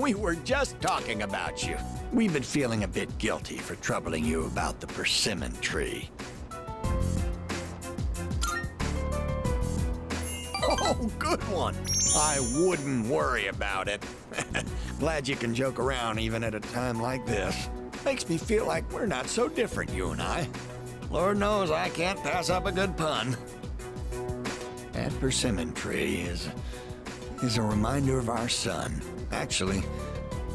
We were just talking about you. We've been feeling a bit guilty for troubling you about the persimmon tree. Oh, good one. I wouldn't worry about it. Glad you can joke around even at a time like this. Makes me feel like we're not so different, you and I. Lord knows I can't pass up a good pun. That persimmon tree is a reminder of our son. Actually,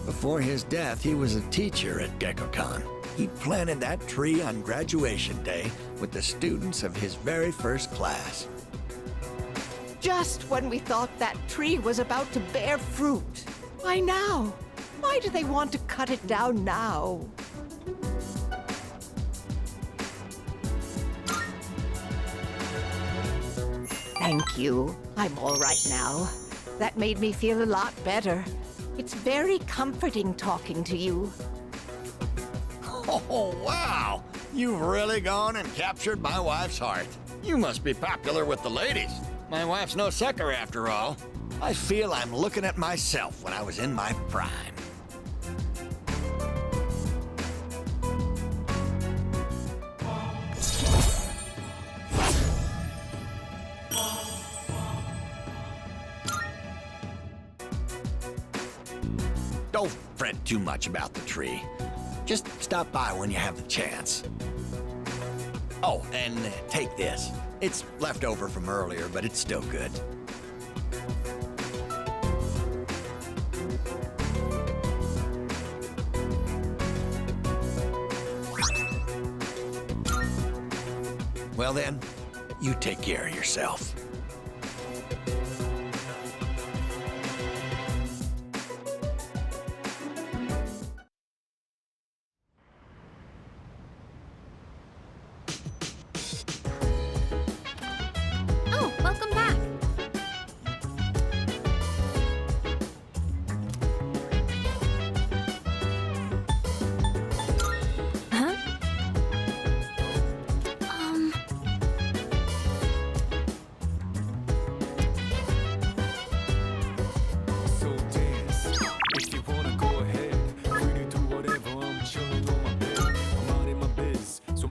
before his death, he was a teacher at GeckoCon. He planted that tree on graduation day with the students of his very first class. Just when we thought that tree was about to bear fruit. Why now? Why do they want to cut it down now? Thank you. I'm all right now. That made me feel a lot better. It's very comforting talking to you. Oh, wow! You've really gone and captured my wife's heart. You must be popular with the ladies. My wife's no sucker after all. I feel I'm looking at myself when I was in my prime. Don't fret too much about the tree. Just stop by when you have the chance. Oh, and take this. It's left over from earlier, but it's still good. Well then, you take care of yourself. Oh, welcome back. Huh? So dance. If you wanna go ahead, free to do whatever. I'm chilling on my bed. I'm out in my biz. So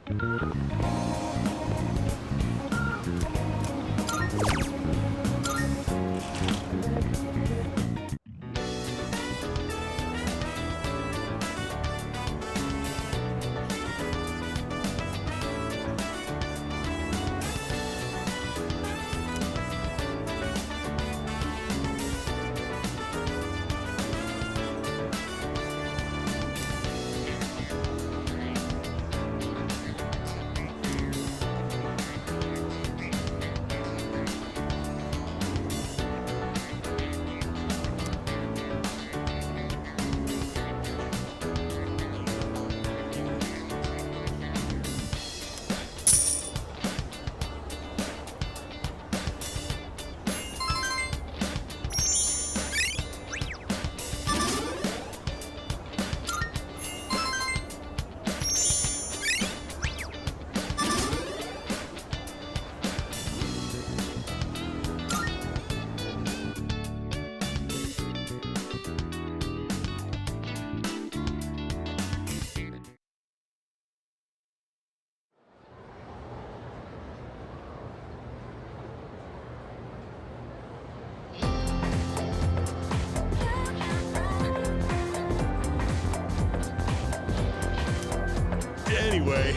Anyway.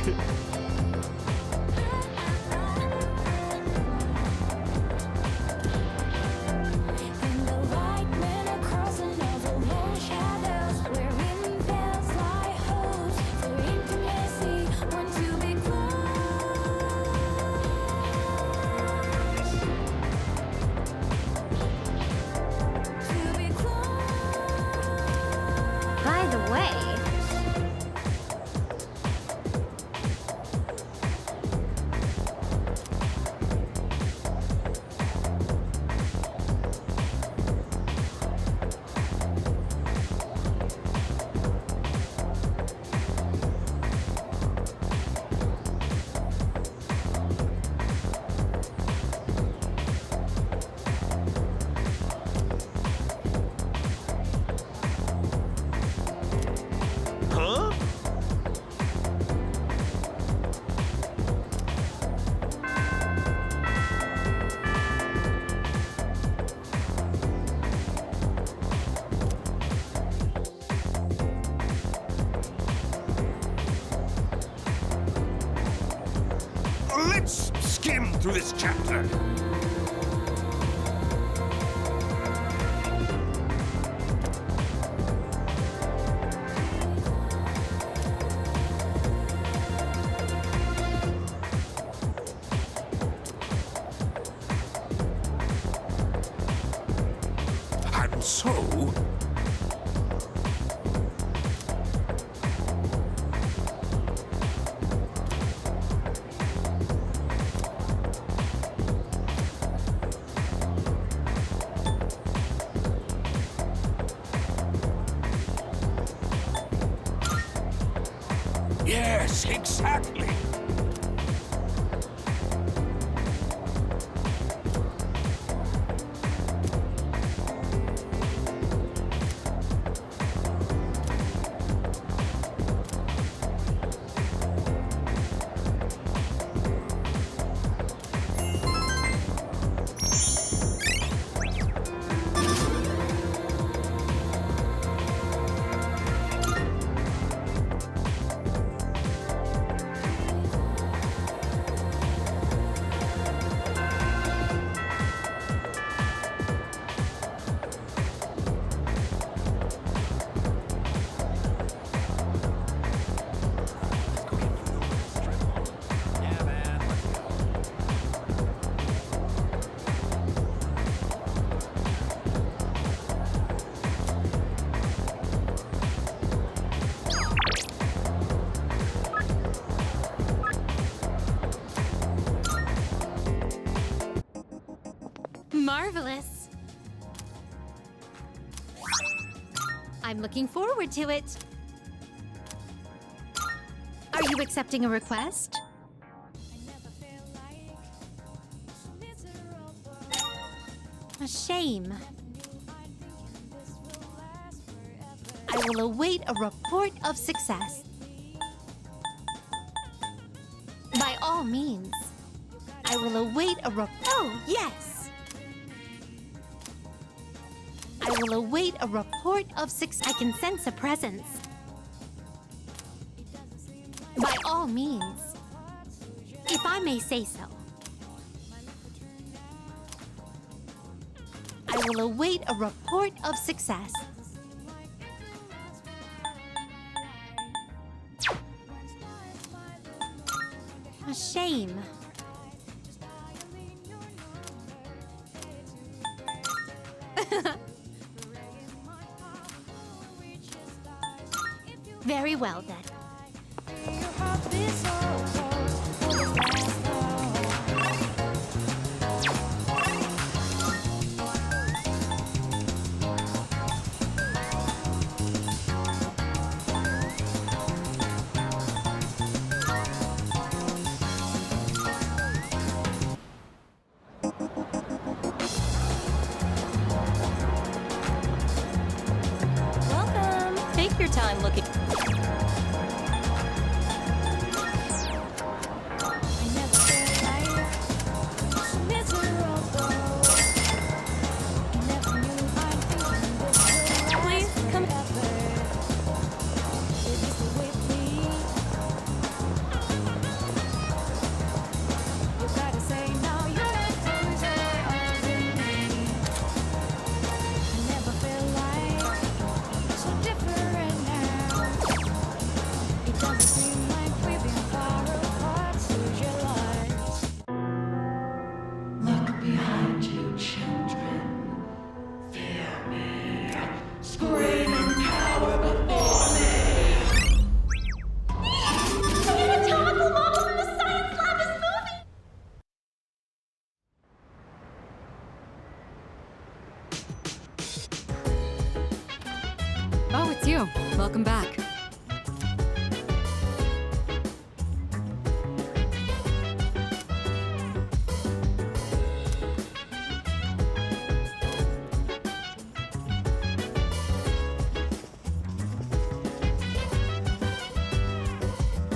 And the white men are crossing over more shadows, wearing bells like hoops for intimacy. Want to be close, to be close. By the way, Let's skim through this chapter. And so, yes, exactly. Marvelous. I'm looking forward to it. Are you accepting a request? A shame. I will await a report of success. By all means. I will await a report. Oh, yes! I will await a report of success. I can sense a presence. By all means. If I may say so. I will await a report of success. A shame. Very well then. Welcome. Take your time looking. Oh, it's you. Welcome back.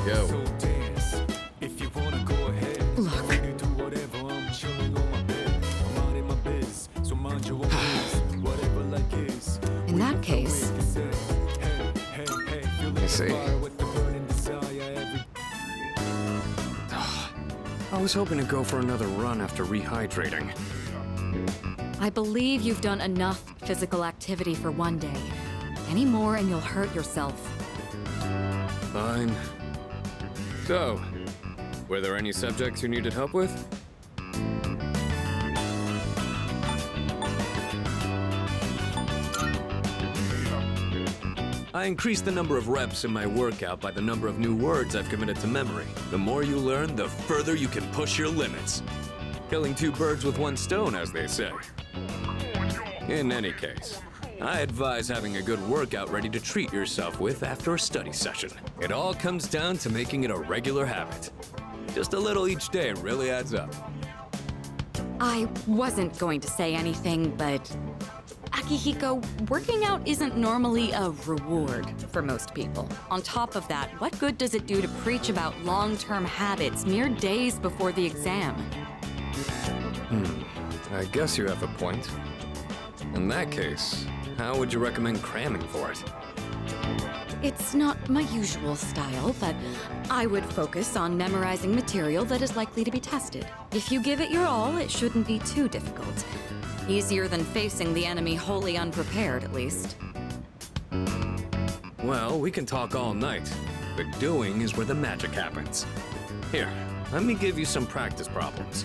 Yo. So dance. If you wanna go ahead. Look. Free to do whatever. I'm chilling on my bed. I'm minding my biz. So mind your own biz. Whatever like is. In that case, I see. I was hoping to go for another run after rehydrating. I believe you've done enough physical activity for one day. Any more and you'll hurt yourself. Fine. So, were there any subjects you needed help with? I increased the number of reps in my workout by the number of new words I've committed to memory. The more you learn, the further you can push your limits. Killing two birds with one stone, as they say. In any case, I advise having a good workout ready to treat yourself with after a study session. It all comes down to making it a regular habit. Just a little each day really adds up. I wasn't going to say anything, but Akihiko, working out isn't normally a reward for most people. On top of that, what good does it do to preach about long-term habits mere days before the exam? I guess you have a point. In that case, how would you recommend cramming for it? It's not my usual style, but I would focus on memorizing material that is likely to be tested. If you give it your all, it shouldn't be too difficult. Easier than facing the enemy wholly unprepared, at least. Well, we can talk all night, but doing is where the magic happens. Here, let me give you some practice problems.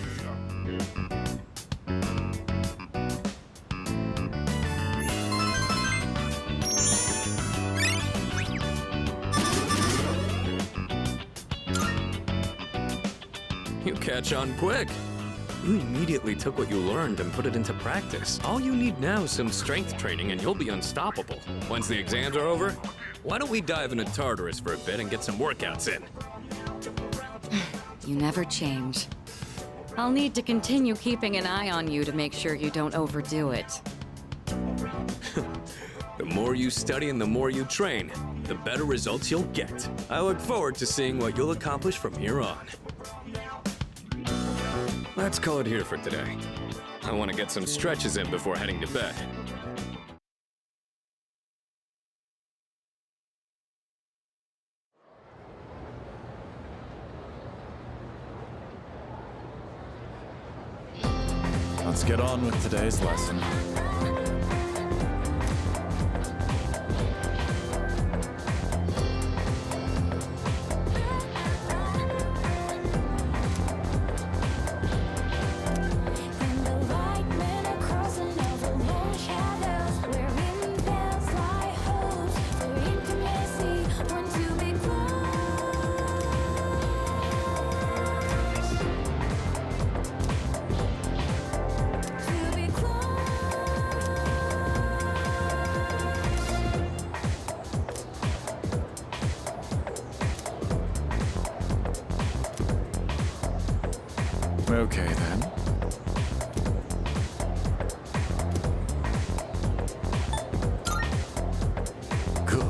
You catch on quick. You immediately took what you learned and put it into practice. All you need now is some strength training and you'll be unstoppable. Once the exams are over, why don't we dive into Tartarus for a bit and get some workouts in? You never change. I'll need to continue keeping an eye on you to make sure you don't overdo it. The more you study and the more you train, the better results you'll get. I look forward to seeing what you'll accomplish from here on. Let's call it here for today. I want to get some stretches in before heading to bed. Let's get on with today's lesson. And the white men are crossing over more shadows, wherein bells lie hopes for intimacy, want to be close, to be close. Okay then. Good.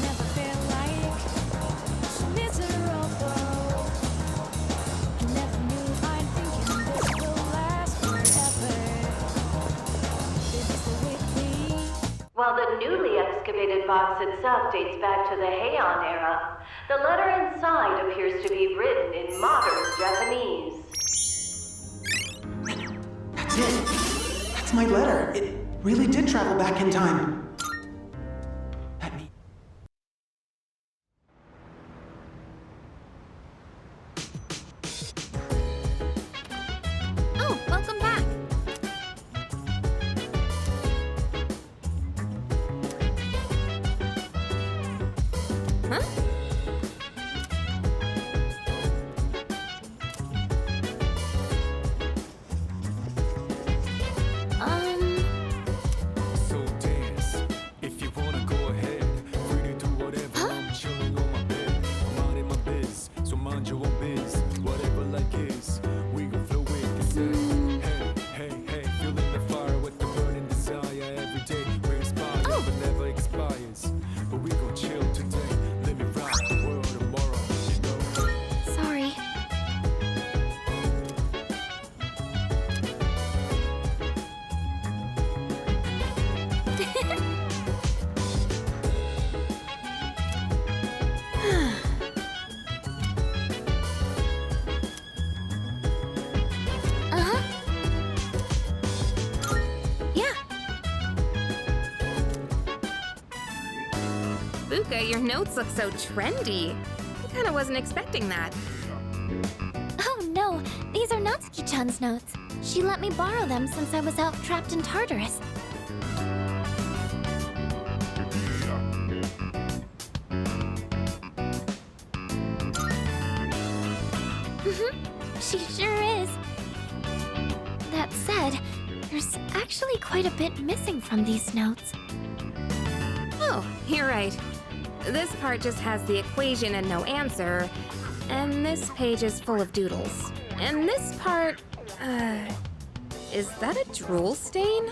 Never felt like miserable. Never knew I'd thinking this will last forever. This is the way. While the newly excavated box itself dates back to the Heian era, the letter inside appears to be written in modern Japanese. That's it. That's my letter. It really did travel back in time. Shizubuka, your notes look so trendy. I kinda wasn't expecting that. Oh no, these are Natsuki-chan's notes. She let me borrow them since I was out trapped in Tartarus. She sure is. That said, there's actually quite a bit missing from these notes. Oh, you're right. This part just has the equation and no answer, and this page is full of doodles. And this part, is that a drool stain?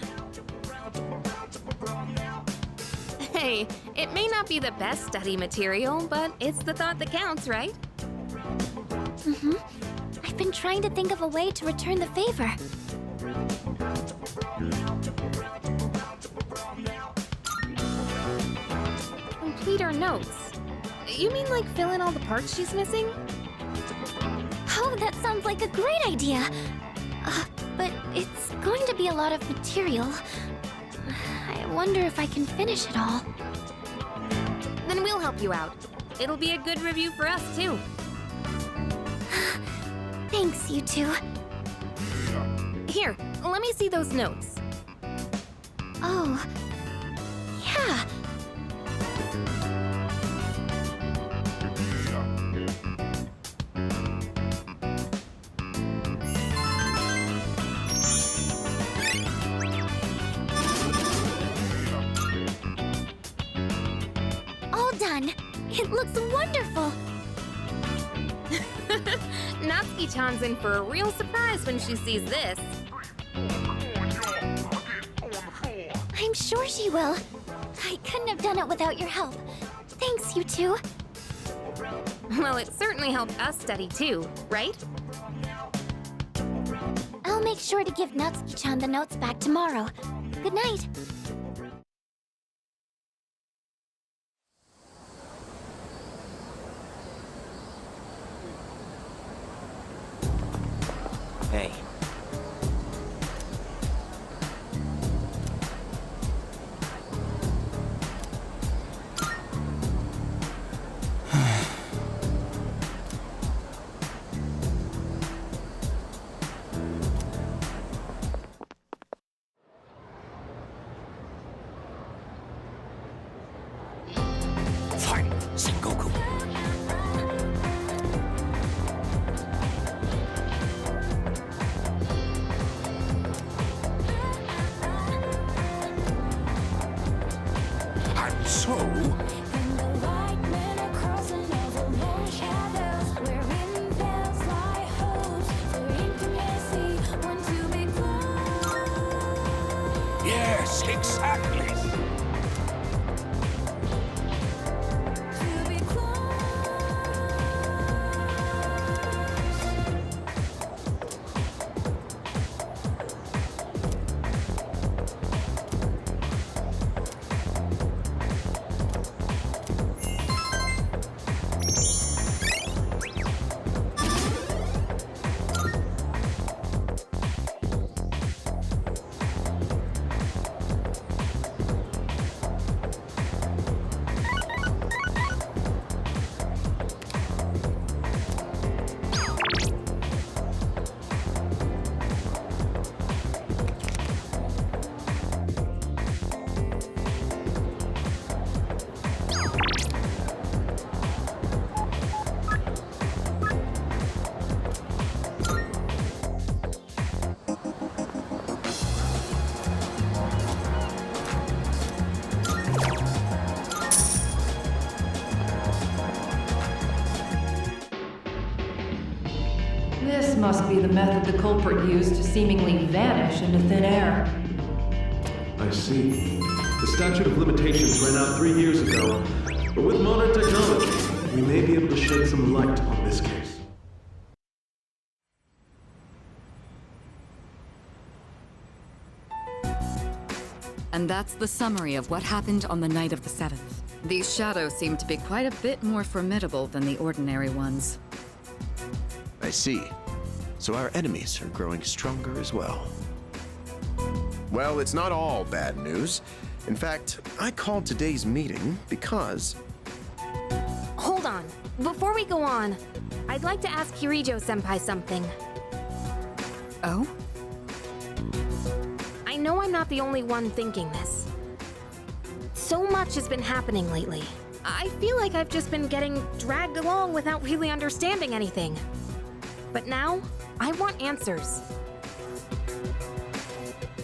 Hey, it may not be the best study material, but it's the thought that counts, right? I've been trying to think of a way to return the favor. Complete her notes. You mean like fill in all the parts she's missing? Oh, that sounds like a great idea. But it's going to be a lot of material. I wonder if I can finish it all. Then we'll help you out. It'll be a good review for us, too. Thanks, you two. Here, let me see those notes. Oh, yeah. All done. It looks wonderful. Natsuki-chan's in for a real surprise when she sees this. I'm sure she will. I couldn't have done it without your help. Thanks, you two. Well, it certainly helped us study too, right? I'll make sure to give Natsuki-chan the notes back tomorrow. Good night. Hey. Fine, Sengoku. I'm so... And the white men are crossing over more shadows, wherein veils lie hopes for intimacy. Want to be close. Yes, exactly. To be close. This must be the method the culprit used to seemingly vanish into thin air. I see. The statute of limitations ran out 3 years ago, but with modern technology, we may be able to shed some light on this case. And that's the summary of what happened on the night of the 7th. These shadows seem to be quite a bit more formidable than the ordinary ones. I see. So our enemies are growing stronger as well. Well, it's not all bad news. In fact, I called today's meeting because Before we go on, I'd like to ask Kirijo-senpai something. Oh? I know I'm not the only one thinking this. So much has been happening lately. I feel like I've just been getting dragged along without really understanding anything. But now, I want answers.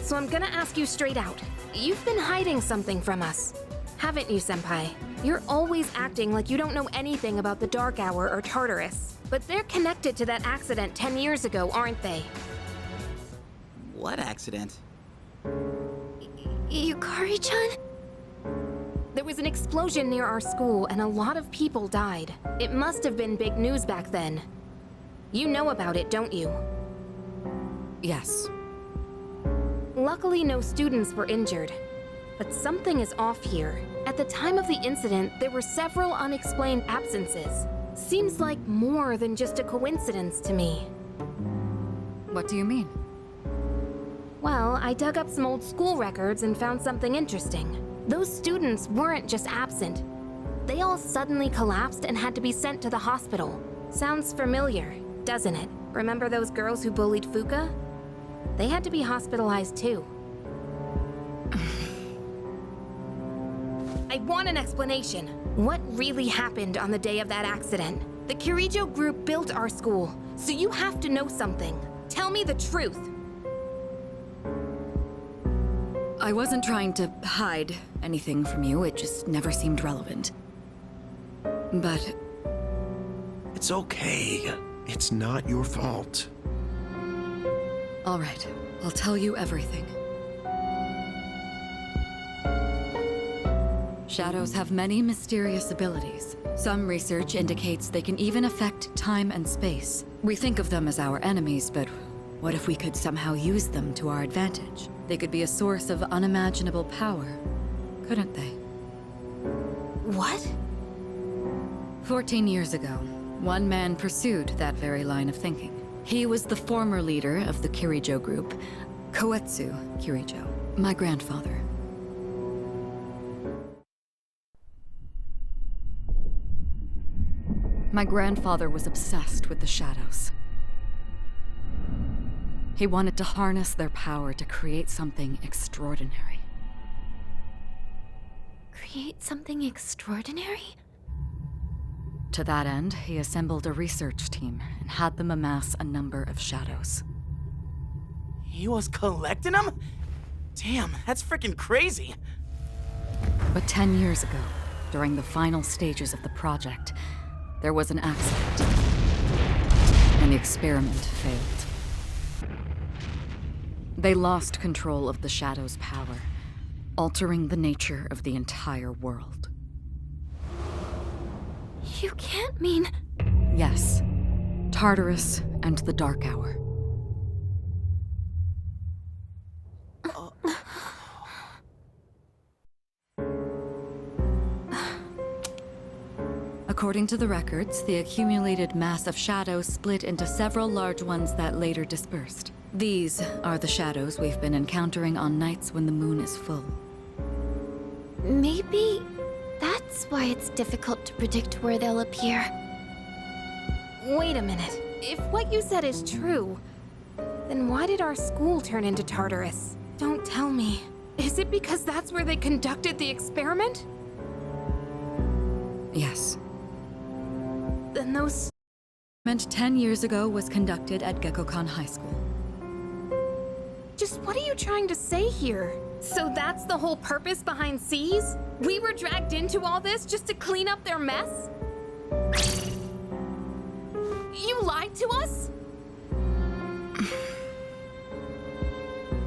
So I'm gonna ask you straight out. You've been hiding something from us, haven't you, Senpai? You're always acting like you don't know anything about the Dark Hour or Tartarus. But they're connected to that accident 10 years ago, aren't they? What accident? Yukari-chan? There was an explosion near our school and a lot of people died. It must have been big news back then. You know about it, don't you? Yes. Luckily, no students were injured. But something is off here. At the time of the incident, there were several unexplained absences. Seems like more than just a coincidence to me. What do you mean? Well, I dug up some old school records and found something interesting. Those students weren't just absent. They all suddenly collapsed and had to be sent to the hospital. Sounds familiar, doesn't it? Remember those girls who bullied Fuka? They had to be hospitalized too. I want an explanation. What really happened on the day of that accident? The Kirijo group built our school, so you have to know something. Tell me the truth. I wasn't trying to hide anything from you, it just never seemed relevant. But... It's okay. It's not your fault. all right, I'll tell you everything. Shadows have many mysterious abilities. Some research indicates they can even affect time and space. We think of them as our enemies, but what if we could somehow use them to our advantage? They could be a source of unimaginable power, couldn't they? What? 14 years ago, one man pursued that very line of thinking. He was the former leader of the Kirijo group, Koetsu Kirijo, my grandfather. My grandfather was obsessed with the shadows. He wanted to harness their power to create something extraordinary. Create something extraordinary? To that end, he assembled a research team and had them amass a number of shadows. He was collecting them? Damn, that's freaking crazy. But 10 years ago, during the final stages of the project, there was an accident, and the experiment failed. They lost control of the Shadow's power, altering the nature of the entire world. You can't mean... Yes, Tartarus and the Dark Hour. According to the records, the accumulated mass of shadows split into several large ones that later dispersed. These are the shadows we've been encountering on nights when the moon is full. Maybe that's why it's difficult to predict where they'll appear. Wait a minute. If what you said is true, then why did our school turn into Tartarus? Don't tell me. Is it because that's where they conducted the experiment? Yes. Then those... Meant 10 years ago was conducted at Gekkoukan High School. Just what are you trying to say here? So that's the whole purpose behind C's? We were dragged into all this just to clean up their mess? You lied to us?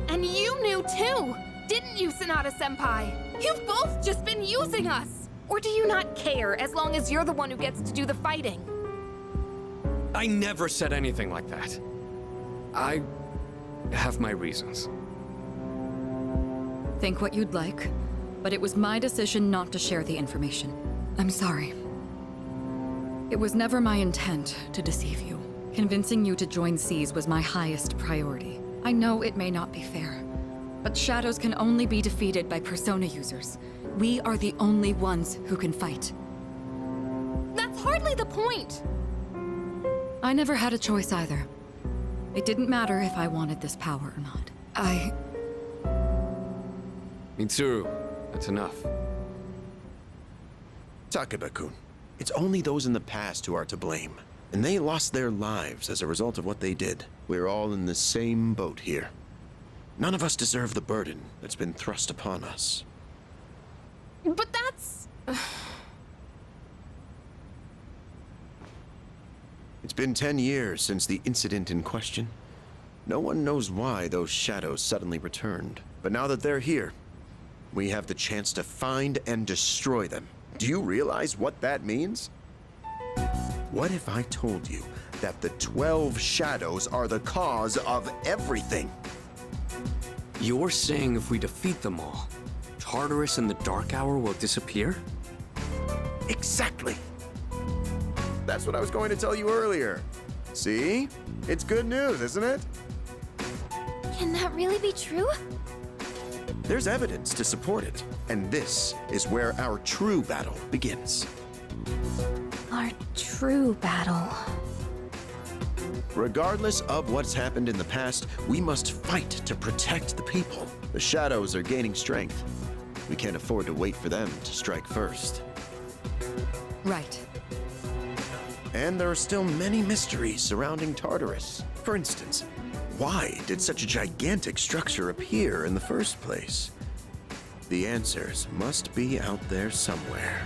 And you knew too, didn't you, Sanada-senpai? You've both just been using us! Or do you not care as long as you're the one who gets to do the fighting? I never said anything like that. I have my reasons. Think what you'd like, but it was my decision not to share the information. I'm sorry. It was never my intent to deceive you. Convincing you to join C's was my highest priority. I know it may not be fair, but shadows can only be defeated by Persona users. We are the only ones who can fight. That's hardly the point. I never had a choice either. It didn't matter if I wanted this power or not. Mitsuru, that's enough. Takeba-kun, it's only those in the past who are to blame. And they lost their lives as a result of what they did. We're all in the same boat here. None of us deserve the burden that's been thrust upon us. But that's... It's been 10 years since the incident in question. No one knows why those shadows suddenly returned. But now that they're here, we have the chance to find and destroy them. Do you realize what that means? What if I told you that the 12 shadows are the cause of everything? You're saying if we defeat them all, Tartarus and the Dark Hour will disappear? Exactly. That's what I was going to tell you earlier. See? It's good news, isn't it? Can that really be true? There's evidence to support it. And this is where our true battle begins. Our true battle. Regardless of what's happened in the past, we must fight to protect the people. The shadows are gaining strength. We can't afford to wait for them to strike first. Right. And there are still many mysteries surrounding Tartarus. For instance, why did such a gigantic structure appear in the first place? The answers must be out there somewhere.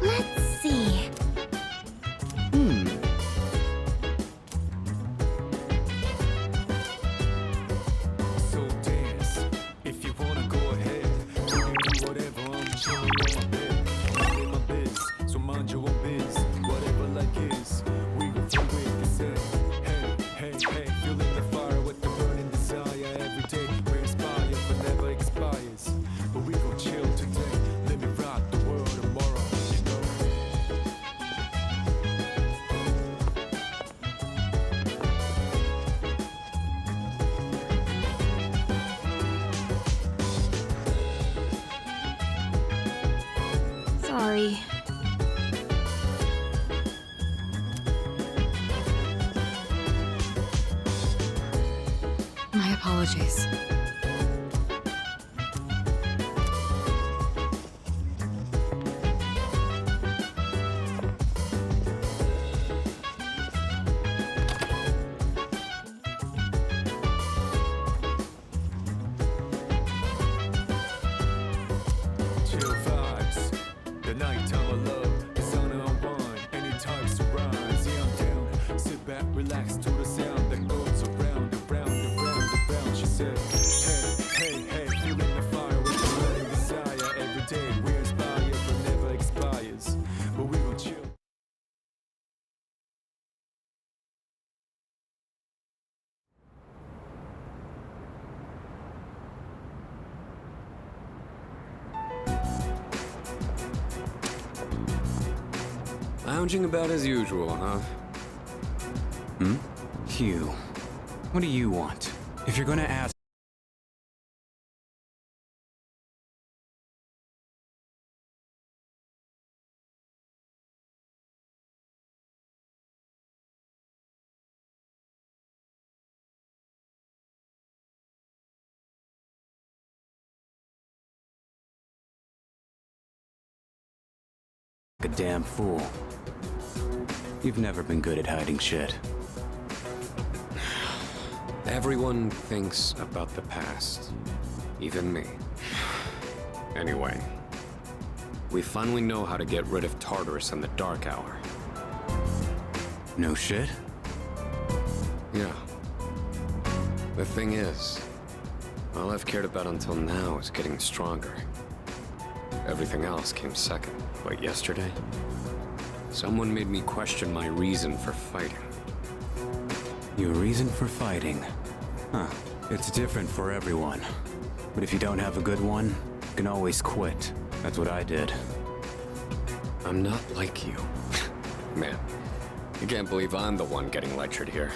Let's see. So dance. If you wanna go ahead, you can do whatever. I'm chilling on my bed. I'm in my biz, so mind your own biz. Whatever like is, we go through it the same. Hey, hey, hey, feeling the fire with the burning desire every day. We inspire but never expires. But we gon' chill today. Let me rock the world tomorrow, you know. Sorry. My apologies. Chill vibes, the nighttime of love, the sun unwind, any types to rise. Yeah, I'm down. Sit back, relax to the sound that goes around, around, around, around. She said, hey, hey, hey, feeling the fire with the burning desire every day. We inspire but never expires. But we gon' chill. Lounging about as usual, huh? Hugh, what do you want? If you're gonna ask... a damn fool. You've never been good at hiding shit. Everyone thinks about the past. Even me. Anyway, we finally know how to get rid of Tartarus and the Dark Hour. No shit? Yeah. The thing is, all I've cared about until now is getting stronger. Everything else came second. But yesterday, Someone made me question my reason for fighting. Your reason for fighting? Huh. It's different for everyone. But if you don't have a good one, you can always quit. That's what I did. I'm not like you. Man, I can't believe I'm the one getting lectured here.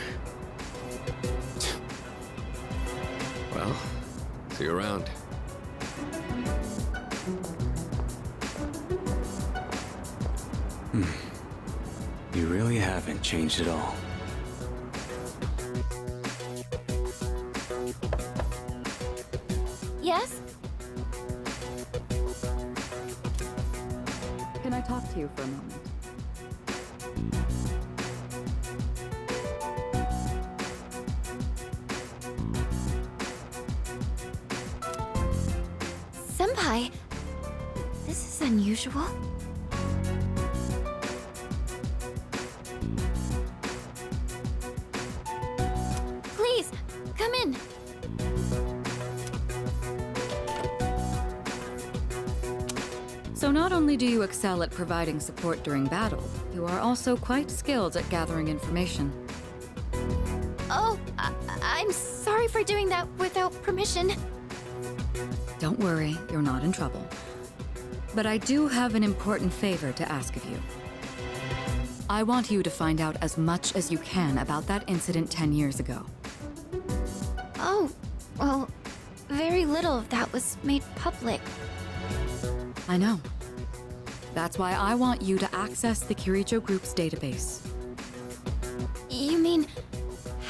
Well, see you around. You really haven't changed at all. Yes? Can I talk to you for a moment? Senpai, this is unusual. Please, come in. So not only do you excel at providing support during battle, you are also quite skilled at gathering information. Oh, I'm sorry for doing that without permission. Don't worry, you're not in trouble. But I do have an important favor to ask of you. I want you to find out as much as you can about that incident 10 years ago. Oh, well, very little of that was made public. I know. That's why I want you to access the Kirijo Group's database. You mean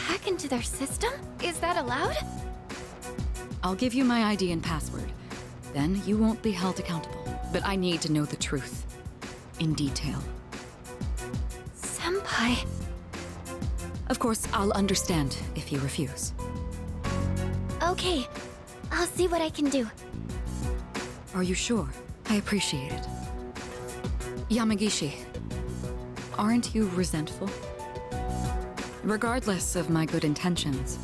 hack into their system? Is that allowed? I'll give you my ID and password. Then you won't be held accountable. But I need to know the truth. In detail. Senpai. Of course, I'll understand if you refuse. Okay, I'll see what I can do. Are you sure? I appreciate it. Yamagishi, aren't you resentful? Regardless of my good intentions,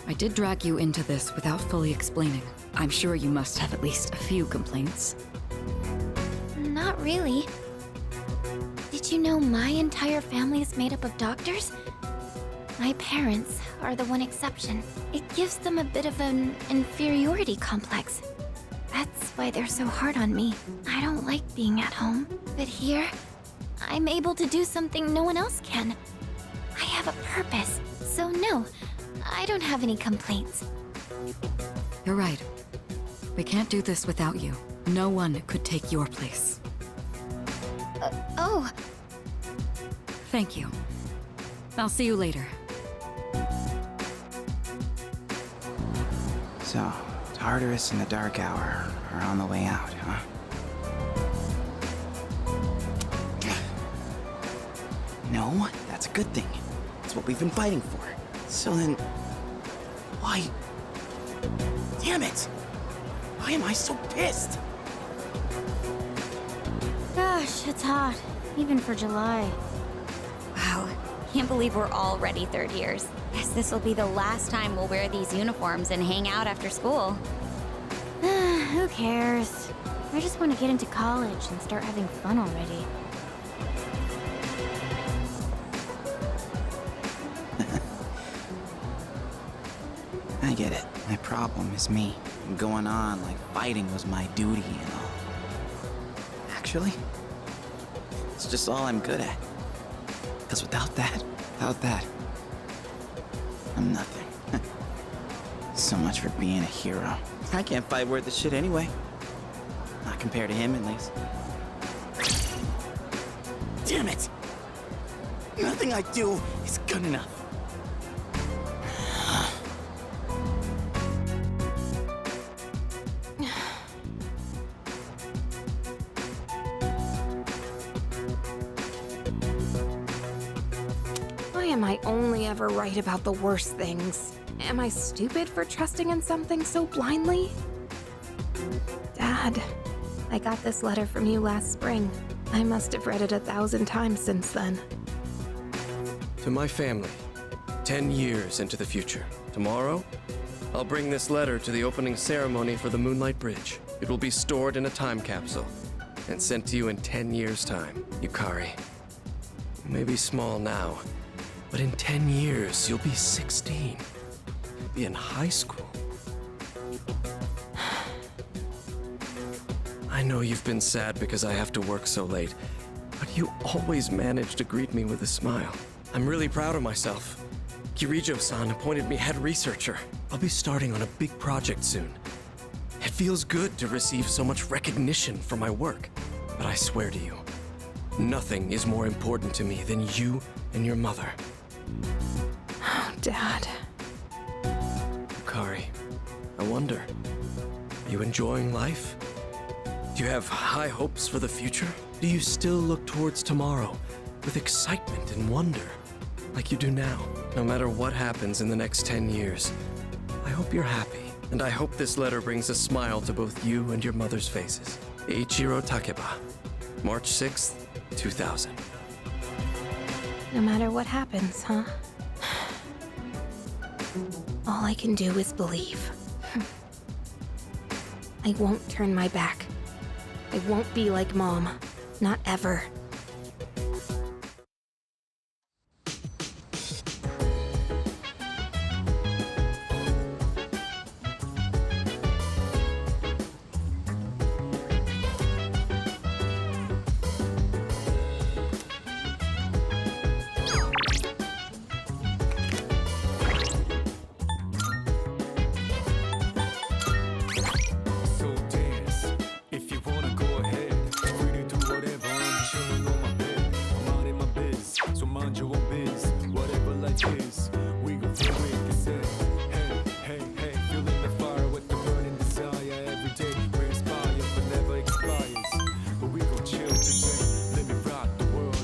I did drag you into this without fully explaining. I'm sure you must have at least a few complaints. Not really. Did you know my entire family is made up of doctors? My parents are the one exception. It gives them a bit of an inferiority complex. That's why they're so hard on me. I don't like being at home. But here, I'm able to do something no one else can. I have a purpose. So no, I don't have any complaints. You're right. We can't do this without you. No one could take your place. Oh. Thank you. I'll see you later. So, Tartarus and the Dark Hour are on the way out, huh? No, that's a good thing. That's what we've been fighting for. So then, why? Damn it! Why am I so pissed? Gosh, it's hot. Even for July. Wow. Can't believe we're already third years. Guess this will be the last time we'll wear these uniforms and hang out after school. Who cares? I just want to get into college and start having fun already. I get it. My problem is me. Going on like fighting was my duty and all. Actually, it's just all I'm good at. Because without that, I'm nothing. So much for being a hero. I can't fight worth a shit anyway. Not compared to him, at least. Damn it! Nothing I do is good enough. Why am I only ever right about the worst things? Am I stupid for trusting in something so blindly? Dad, I got this letter from you last spring. I must have read it 1,000 times since then. To my family, 10 years into the future. Tomorrow, I'll bring this letter to the opening ceremony for the Moonlight Bridge. It will be stored in a time capsule and sent to you in 10 years' time. Yukari, Maybe small now, but in 10 years, you'll be 16. You'll be in high school. I know you've been sad because I have to work so late, but you always manage to greet me with a smile. I'm really proud of myself. Kirijo-san appointed me head researcher. I'll be starting on a big project soon. It feels good to receive so much recognition for my work, but I swear to you, nothing is more important to me than you and your mother. Oh, Dad. Yukari, I wonder, are you enjoying life? Do you have high hopes for the future? Do you still look towards tomorrow with excitement and wonder, like you do now? No matter what happens in the next 10 years, I hope you're happy. And I hope this letter brings a smile to both you and your mother's faces. Eiichiro Takeba, March 6th, 2000. No matter what happens, huh? All I can do is believe. I won't turn my back. I won't be like Mom. Not ever. So dance, if you wanna go ahead. Free to do whatever, I'm chilling on my bed. I'm out in my biz, so mind your own biz. Whatever life is, we gon' feel it, they say. Hey, hey, hey, feeling the fire with the burning desire. Every day we inspire, but never expires. But we gon' chill today, let me rock the world.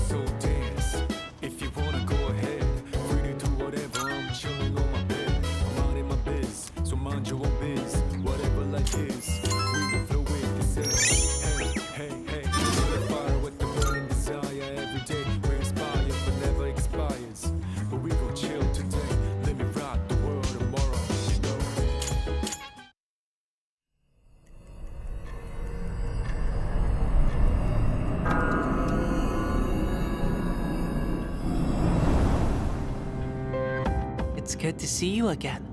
So dance, if you wanna go ahead. Free to do whatever, I'm chilling on my bed. I'm out in my biz, so mind your own biz. Whatever life is, we gon' flow with the say. Hey, hey, hey, feel the fire with the burning desire. Every day we inspire, but never expires. But we gon' chill today, let me rock the world tomorrow, you know. It's good to see you again.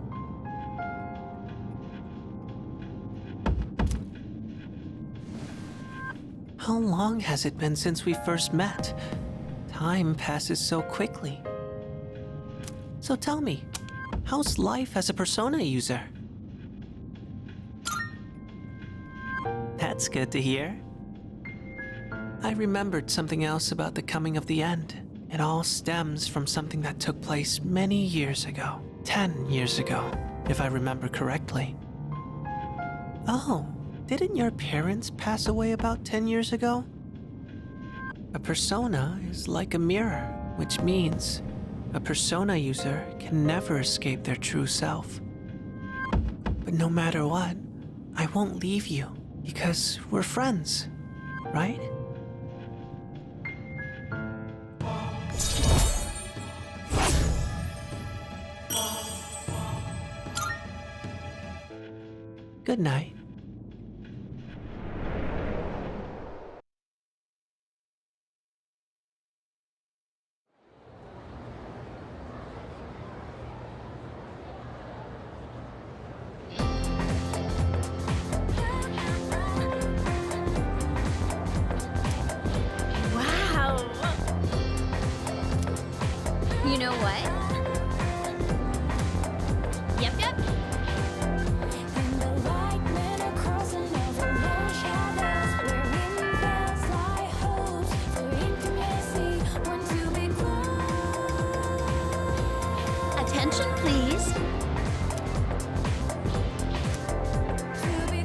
How long has it been since we first met? Time passes so quickly. So tell me, how's life as a Persona user? That's good to hear. I remembered something else about the coming of the end. It all stems from something that took place many years ago. 10 years ago, if I remember correctly. Oh, didn't your parents pass away about 10 years ago? A persona is like a mirror, which means a persona user can never escape their true self. But no matter what, I won't leave you because we're friends, right? Good night. Wow. You know what? Yep, yep. And the light men are crossing over long shadows, wherein there's lie hopes for intimacy, want to be close. Attention, please. To be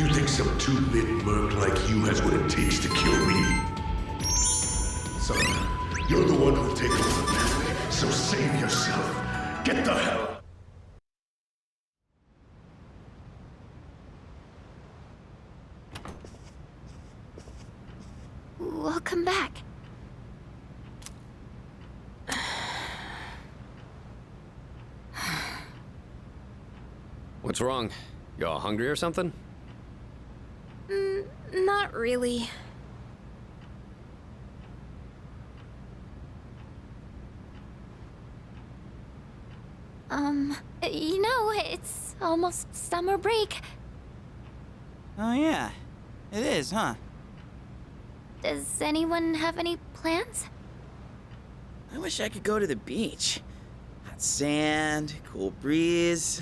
You think some two-bit merc like you has what it takes to kill me? Son, you're the one who'll take over the family, so save yourself. Get the hell out. Welcome back. What's wrong? You all hungry or something? Not really. You know, it's almost summer break. Oh, yeah. It is, huh? Does anyone have any plans? I wish I could go to the beach. Hot sand, cool breeze,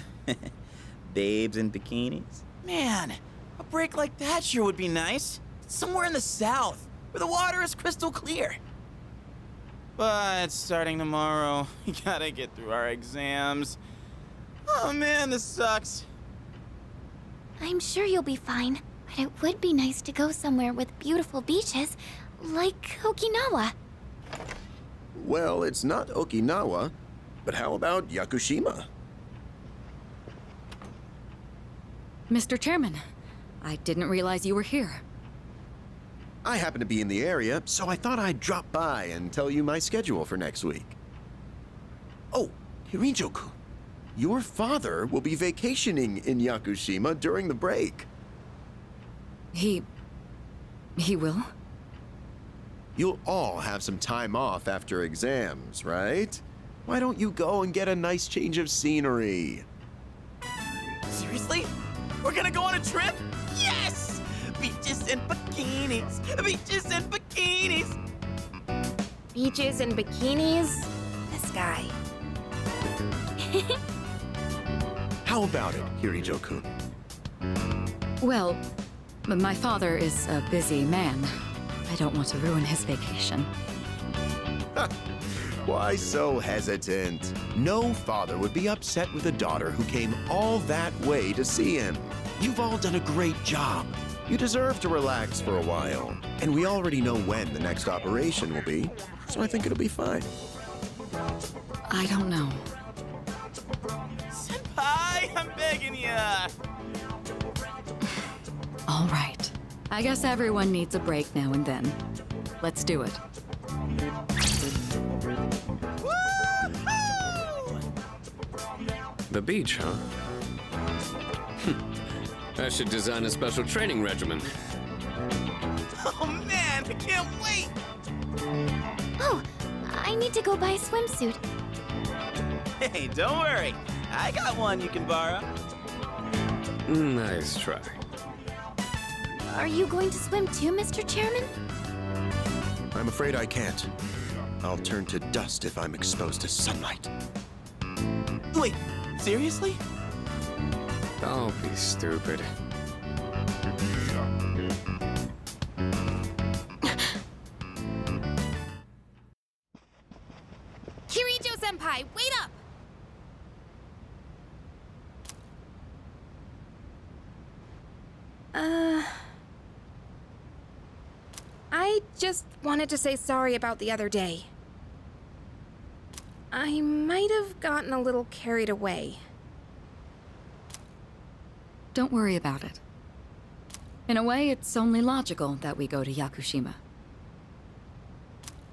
babes in bikinis. Man, a break like that sure would be nice. Somewhere in the south, where the water is crystal clear. But starting tomorrow, we gotta get through our exams. Oh man, this sucks. I'm sure you'll be fine, but it would be nice to go somewhere with beautiful beaches, like Okinawa. Well, it's not Okinawa, but how about Yakushima? Mr. Chairman, I didn't realize you were here. I happen to be in the area, so I thought I'd drop by and tell you my schedule for next week. Oh, Hirijo-kun, your father will be vacationing in Yakushima during the break. He will? You'll all have some time off after exams, right? Why don't you go and get a nice change of scenery? Seriously? We're gonna go on a trip? Yes! Beaches and bikinis! Beaches and bikinis! Beaches and bikinis? This guy. How about it, Hirijo-kun? Well, my father is a busy man. I don't want to ruin his vacation. Why so hesitant? No father would be upset with a daughter who came all that way to see him. You've all done a great job. You deserve to relax for a while. And we already know when the next operation will be, so I think it'll be fine. I don't know. Senpai, I'm begging ya! All right. I guess everyone needs a break now and then. Let's do it. The beach, huh? I should design a special training regimen. Oh man, I can't wait! Oh, I need to go buy a swimsuit. Hey, don't worry. I got one you can borrow. Nice try. Are you going to swim too, Mr. Chairman? I'm afraid I can't. I'll turn to dust if I'm exposed to sunlight. Wait, seriously? Don't be stupid. Kirijo-senpai, wait up! I just wanted to say sorry about the other day. I might have gotten a little carried away. Don't worry about it. In a way, it's only logical that we go to Yakushima.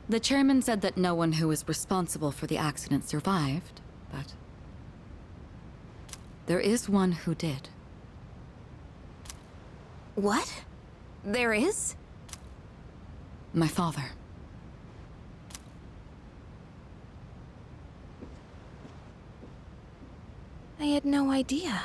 The chairman said that no one who was responsible for the accident survived, but there is one who did. What? There is? My father. I had no idea.